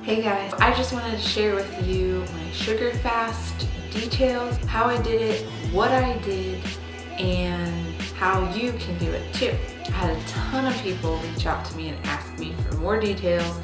Hey guys, I just wanted to share with you my sugar fast details, how I did it, what I did, and how you can do it too. I had a ton of people reach out to me and ask me for more details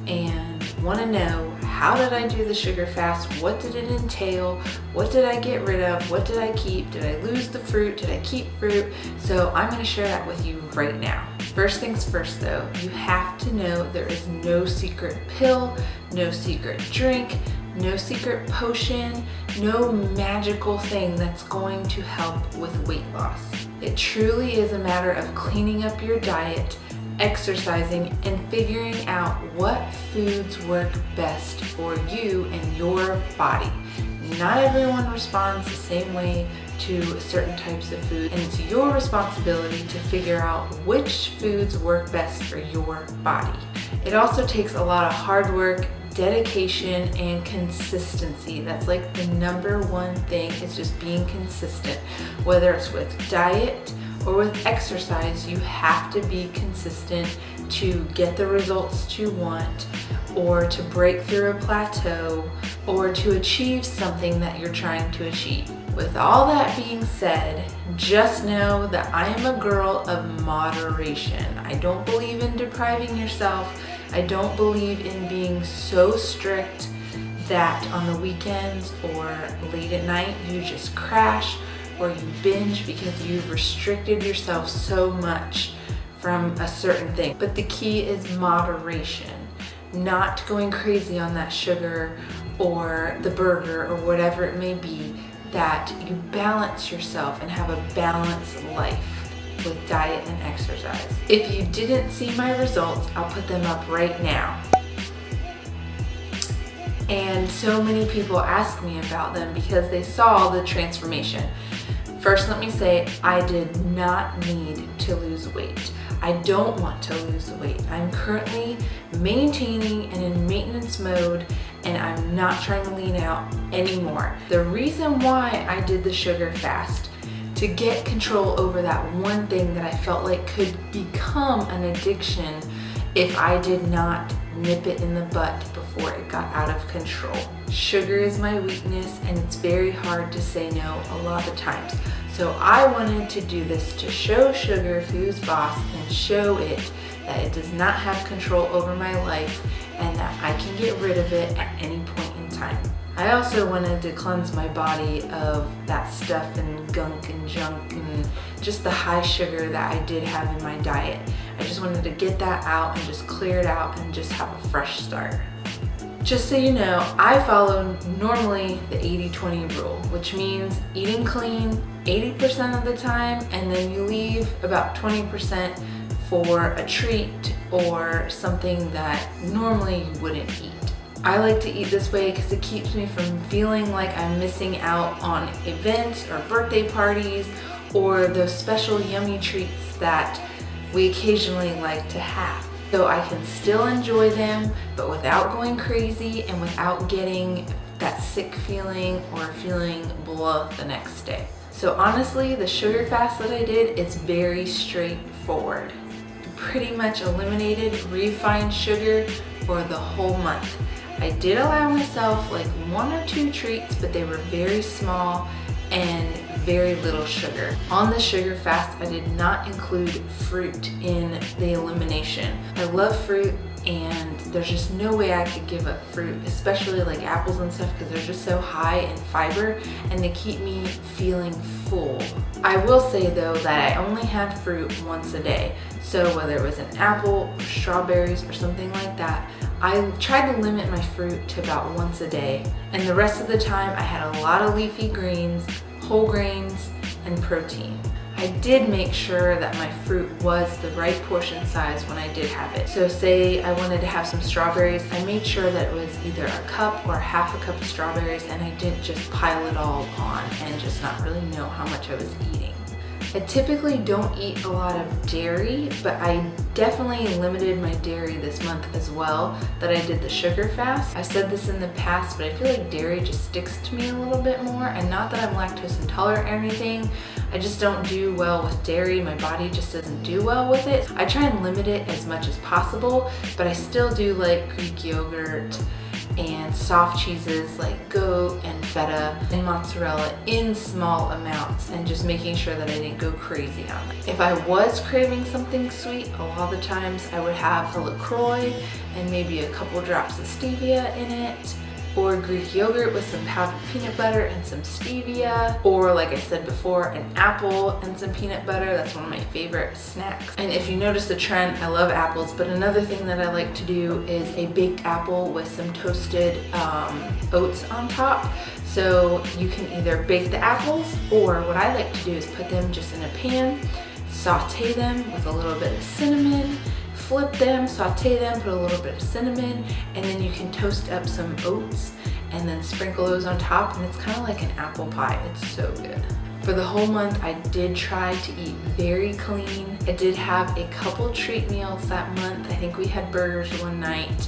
and want to know, how did I do the sugar fast? What did it entail? What did I get rid of? What did I keep? Did I lose the fruit? Did I keep fruit? So I'm going to share that with you right now. First things first though, you have to know there is no secret pill, no secret drink, no secret potion, no magical thing that's going to help with weight loss. It truly is a matter of cleaning up your diet, exercising, and figuring out what foods work best for you and your body. Not everyone responds the same way to certain types of food, and it's your responsibility to figure out which foods work best for your body. It also takes a lot of hard work, dedication, and consistency. That's like the number one thing, is just being consistent. Whether it's with diet or with exercise, you have to be consistent to get the results you want, or to break through a plateau, or to achieve something that you're trying to achieve. With all that being said, just know that I am a girl of moderation. I don't believe in depriving yourself. I don't believe in being so strict that on the weekends or late at night you just crash or you binge because you've restricted yourself so much from a certain thing. But the key is moderation, not going crazy on that sugar or the burger or whatever it may be, that you balance yourself and have a balanced life with diet and exercise. If you didn't see my results, I'll put them up right now. And so many people ask me about them because they saw the transformation. First, let me say, I did not need to lose weight. I don't want to lose weight. I'm currently maintaining and in maintenance mode, and I'm not trying to lean out anymore. The reason why I did the sugar fast, to get control over that one thing that I felt like could become an addiction if I did not nip it in the bud before it got out of control. Sugar is my weakness, and it's very hard to say no a lot of times. So I wanted to do this to show sugar who's boss and show it that it does not have control over my life and that I can get rid of it at any point in time. I also wanted to cleanse my body of that stuff and gunk and junk and just the high sugar that I did have in my diet. I just wanted to get that out and just clear it out and just have a fresh start. Just so you know, I follow normally the 80-20 rule, which means eating clean 80% of the time, and then you leave about 20% for a treat or something that normally you wouldn't eat. I like to eat this way because it keeps me from feeling like I'm missing out on events or birthday parties or those special yummy treats that we occasionally like to have. So I can still enjoy them, but without going crazy and without getting that sick feeling or feeling blah the next day. So honestly, the sugar fast that I did is very straightforward. Pretty much eliminated refined sugar for the whole month. I did allow myself like 1 or 2 treats, but they were very small and very little sugar. On the sugar fast, I did not include fruit in the elimination. I love fruit, and there's just no way I could give up fruit, especially like apples and stuff, because they're just so high in fiber and they keep me feeling full. I will say though that I only had fruit once a day. So whether it was an apple or strawberries or something like that, I tried to limit my fruit to about once a day. And the rest of the time I had a lot of leafy greens, whole grains, and protein. I did make sure that my fruit was the right portion size when I did have it. So say I wanted to have some strawberries, I made sure that it was either a cup or half a cup of strawberries, and I didn't just pile it all on and just not really know how much I was eating. I typically don't eat a lot of dairy, but I definitely limited my dairy this month as well, that I did the sugar fast. I've said this in the past, but I feel like dairy just sticks to me a little bit more, and not that I'm lactose intolerant or anything. I just don't do well with dairy. My body just doesn't do well with it. I try and limit it as much as possible, but I still do like Greek yogurt and soft cheeses like goat and feta and mozzarella in small amounts, and just making sure that I didn't go crazy on it. If I was craving something sweet, a lot of the times I would have a LaCroix and maybe a couple drops of stevia in it, or Greek yogurt with some powdered peanut butter and some stevia, or like I said before, an apple and some peanut butter. That's one of my favorite snacks. And if you notice the trend, I love apples, but another thing that I like to do is a baked apple with some toasted oats on top. So you can either bake the apples, or what I like to do is put them just in a pan, saute them with a little bit of cinnamon, flip them, saute them, put a little bit of cinnamon, and then you can toast up some oats and then sprinkle those on top, and it's kind of like an apple pie. It's so good. For the whole month, I did try to eat very clean. I did have a couple treat meals that month. I think we had burgers one night,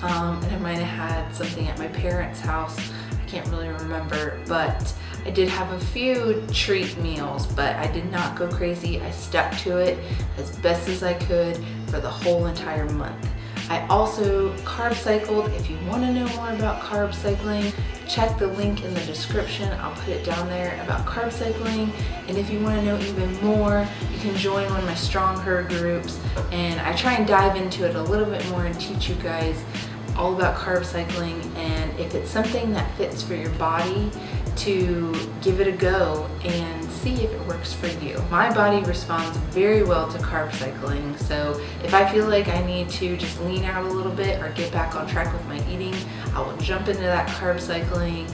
and I might have had something at my parents' house. I can't really remember, but I did have a few treat meals, but I did not go crazy. I stuck to it as best as I could for the whole entire month. I also carb cycled. If you want to know more about carb cycling, check the link in the description. I'll put it down there about carb cycling. And if you want to know even more, you can join one of my Strong Her groups, and I try and dive into it a little bit more and teach you guys all about carb cycling, and if it's something that fits for your body, to give it a go and see if it works for you. My body responds very well to carb cycling, so if I feel like I need to just lean out a little bit or get back on track with my eating, I will jump into that carb cycling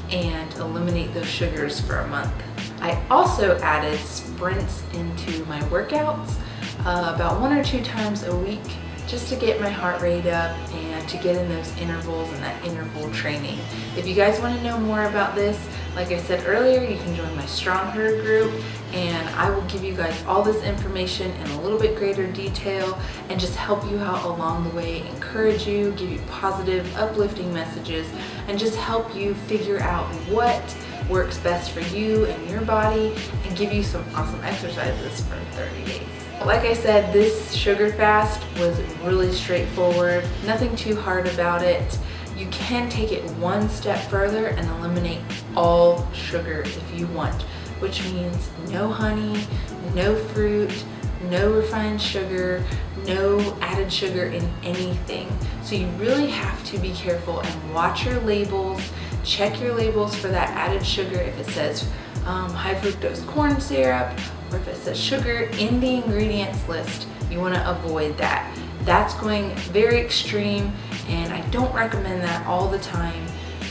and eliminate those sugars for a month. I also added sprints into my workouts about 1 or 2 times a week, just to get my heart rate up and to get in those intervals and that interval training. If you guys want to know more about this, like I said earlier, you can join my Strong Her group, and I will give you guys all this information in a little bit greater detail and just help you out along the way, encourage you, give you positive, uplifting messages, and just help you figure out what works best for you and your body, and give you some awesome exercises for 30 days. Like I said, this sugar fast was really straightforward, nothing too hard about it. You can take it one step further and eliminate all sugar if you want, which means no honey, no fruit, no refined sugar, no added sugar in anything. So you really have to be careful and watch your labels, check your labels for that added sugar. If it says high fructose corn syrup, or if it says sugar in the ingredients list, you want to avoid that. That's going very extreme, and I don't recommend that all the time.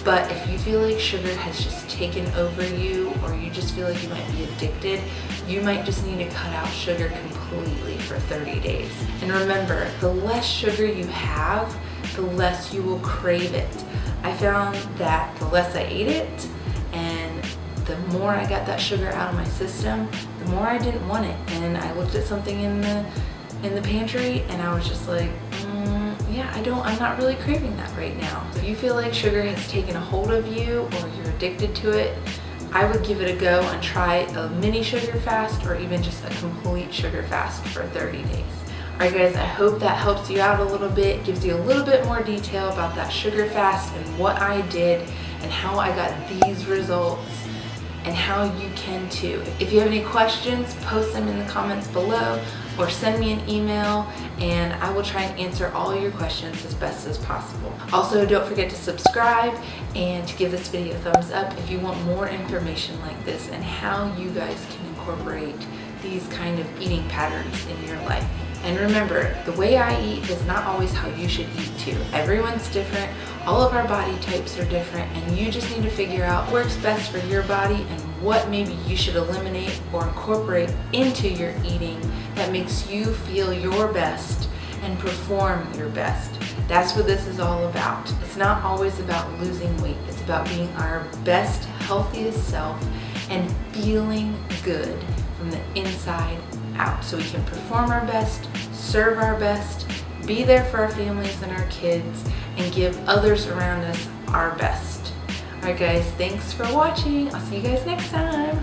But if you feel like sugar has just taken over you, or you just feel like you might be addicted, you might just need to cut out sugar completely for 30 days. And remember, the less sugar you have, the less you will crave it. I found that the less I ate it, and the more I got that sugar out of my system, the more I didn't want it. And I looked at something in the pantry, and I was just like, yeah, I'm not really craving that right now. If you feel like sugar has taken a hold of you, or you're addicted to it, I would give it a go and try a mini sugar fast, or even just a complete sugar fast for 30 days. Alright guys, I hope that helps you out a little bit, gives you a little bit more detail about that sugar fast and what I did and how I got these results, and how you can too. If you have any questions, post them in the comments below, or send me an email, and I will try and answer all your questions as best as possible. Also, don't forget to subscribe and to give this video a thumbs up if you want more information like this and how you guys can incorporate these kind of eating patterns in your life. And remember, the way I eat is not always how you should eat too. Everyone's different, all of our body types are different, and you just need to figure out what works best for your body and what maybe you should eliminate or incorporate into your eating that makes you feel your best and perform your best. That's what this is all about. It's not always about losing weight. It's about being our best, healthiest self and feeling good from the inside out so we can perform our best, serve our best, be there for our families and our kids, and give others around us our best. Alright guys, thanks for watching. I'll see you guys next time.